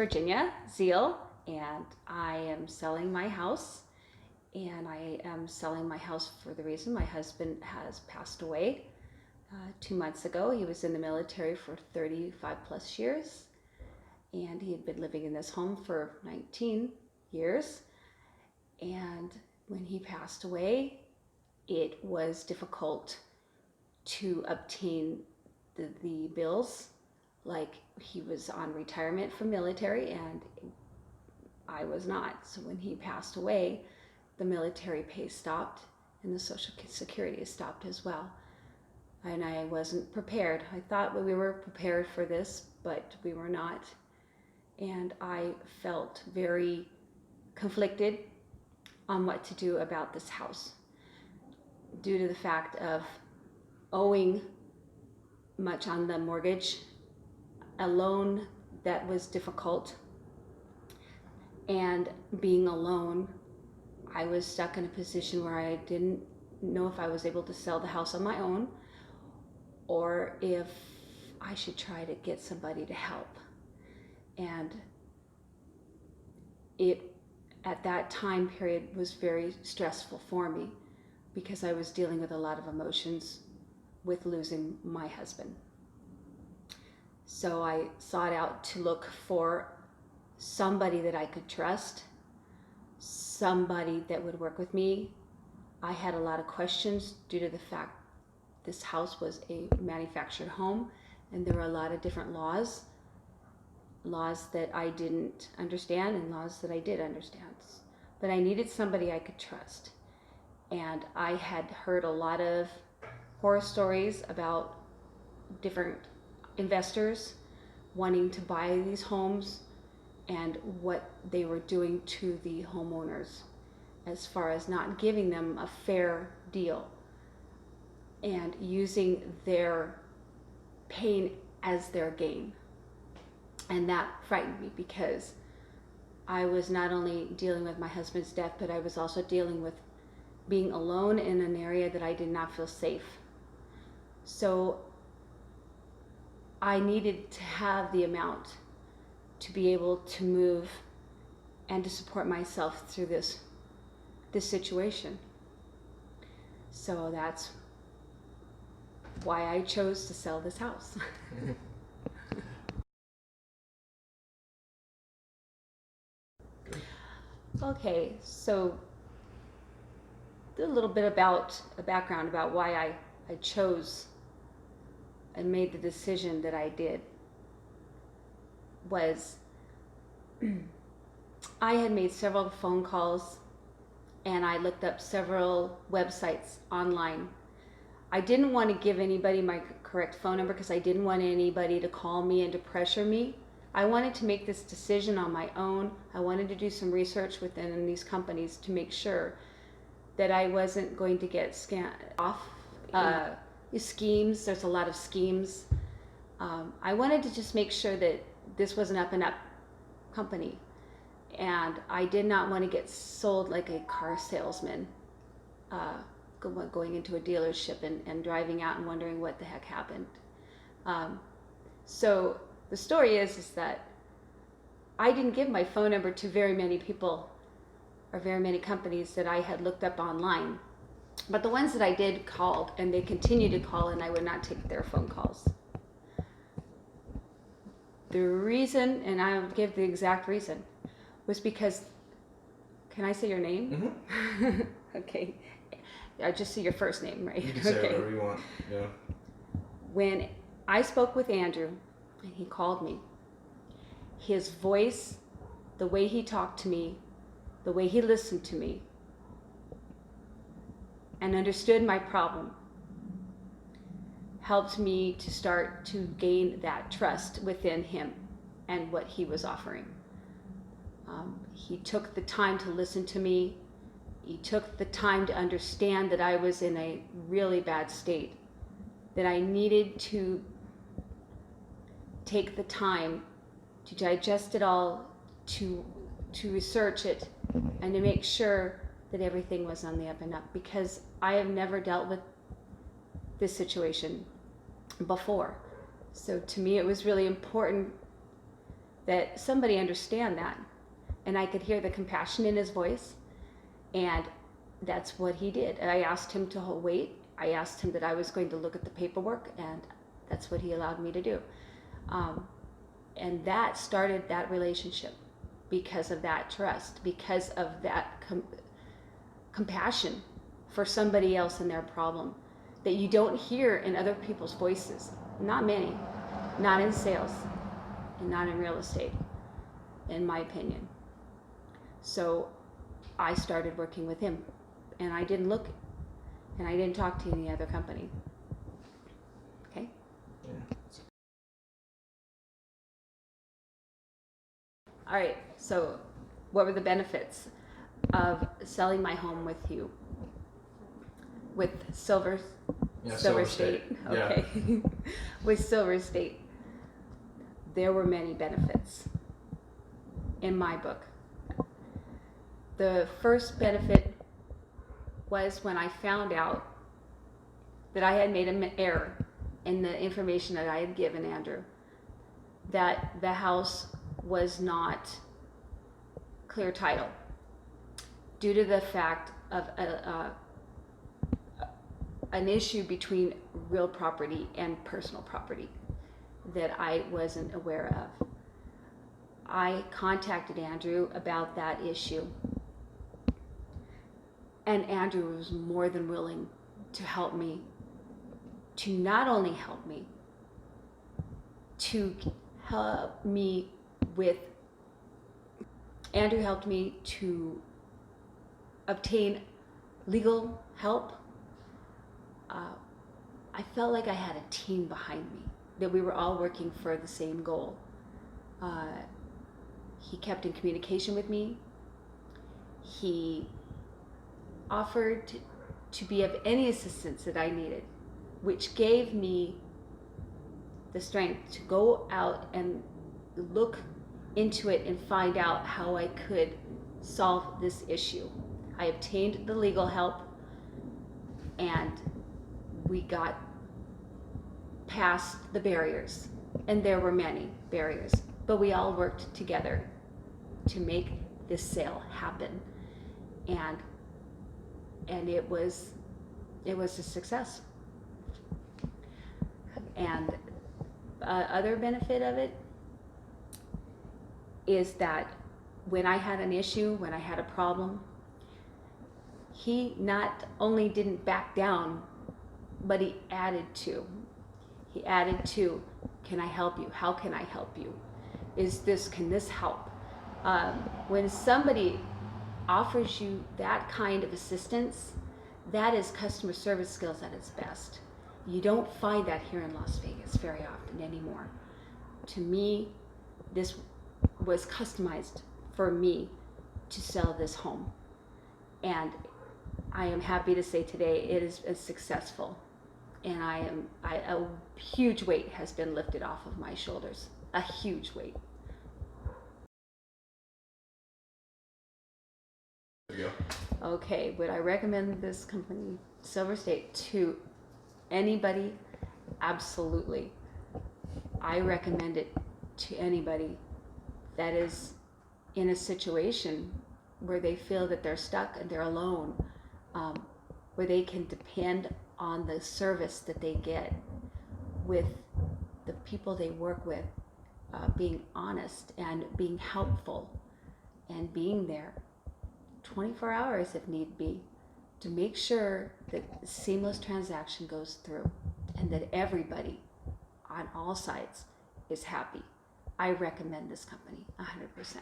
Virginia, Zeal, and I am selling my house. And I am selling my house for the reason my husband has passed away 2 months ago. He was in the military for 35 plus years, and he had been living in this home for 19 years. And when he passed away, it was difficult to obtain the bills. Like, he was on retirement from military and I was not. So when he passed away, the military pay stopped and the Social Security stopped as well. And I wasn't prepared. I thought we were prepared for this, but we were not. And I felt very conflicted on what to do about this house due to the fact of owing much on the mortgage, a loan that was difficult, and being alone. I was stuck in a position where I didn't know if I was able to sell the house on my own or if I should try to get somebody to help. And it, at that time period, was very stressful for me because I was dealing with a lot of emotions with losing my husband. So I sought out to look for somebody that I could trust, somebody that would work with me. I had a lot of questions due to the fact this house was a manufactured home and there were a lot of different laws that I didn't understand and laws that I did understand. But I needed somebody I could trust. And I had heard a lot of horror stories about different investors wanting to buy these homes and what they were doing to the homeowners as far as not giving them a fair deal and using their pain as their gain. And that frightened me because I was not only dealing with my husband's death, but I was also dealing with being alone in an area that I did not feel safe. So I needed to have the amount to be able to move and to support myself through this situation. So that's why I chose to sell this house. Okay, so a little bit about a background about why I chose and made the decision that I did was I had made several phone calls and I looked up several websites online. I didn't want to give anybody my correct phone number because I didn't want anybody to call me and to pressure me. I wanted to make this decision on my own. I wanted to do some research within these companies to make sure that I wasn't going to get scammed off schemes. There's a lot of schemes. I wanted to just make sure that this was an up and up company. And I did not want to get sold like a car salesman, going into a dealership and driving out and wondering what the heck happened. So the story is that I didn't give my phone number to very many people or very many companies that I had looked up online. But the ones that I did called, and they continued to call, and I would not take their phone calls. The reason, and I'll give the exact reason, was because, can I say your name? Mm-hmm. Okay. I just see your first name, right? You can say whatever you want. Yeah. When I spoke with Andrew, and he called me, his voice, the way he talked to me, the way he listened to me, and understood my problem, helped me to start to gain that trust within him and what he was offering. He took the time to listen to me. He took the time to understand that I was in a really bad state, that I needed to take the time to digest it all, to research it, and to make sure that everything was on the up and up, because I have never dealt with this situation before. So to me, it was really important that somebody understand that. And I could hear the compassion in his voice, and that's what he did. And I asked him to wait. I asked him that I was going to look at the paperwork, and that's what he allowed me to do. And that started that relationship because of that trust, because of that compassion for somebody else and their problem that you don't hear in other people's voices. Not many, not in sales, and not in real estate, in my opinion. So I started working with him, and I didn't look, and I didn't talk to any other company. Okay? Yeah. All right, so what were the benefits of selling my home with you? With Silver State. Okay. Yeah. With Silver State, there were many benefits in my book. The first benefit was when I found out that I had made an error in the information that I had given Andrew, that the house was not clear title due to the fact of an issue between real property and personal property that I wasn't aware of. I contacted Andrew about that issue, and Andrew was more than willing to help me, to not only help me, to help me with, Andrew helped me to obtain legal help. I felt like I had a team behind me, that we were all working for the same goal. He kept in communication with me. He offered to be of any assistance that I needed, which gave me the strength to go out and look into it and find out how I could solve this issue. I obtained the legal help, and we got past the barriers, and there were many barriers, but we all worked together to make this sale happen, and it was a success. And other benefit of it is that when I had an issue, when I had a problem, he not only didn't back down, but he added to. He added to, can I help you? How can I help you? Can this help? When somebody offers you that kind of assistance, that is customer service skills at its best. You don't find that here in Las Vegas very often anymore. To me, this was customized for me to sell this home. And I am happy to say today it is successful. And a huge weight has been lifted off of my shoulders. A huge weight. Okay, would I recommend this company, Silver State, to anybody? Absolutely. I recommend it to anybody that is in a situation where they feel that they're stuck and they're alone, where they can depend on the service that they get with the people they work with, being honest and being helpful and being there 24 hours if need be, to make sure that the seamless transaction goes through and that everybody on all sides is happy. I recommend this company 100%.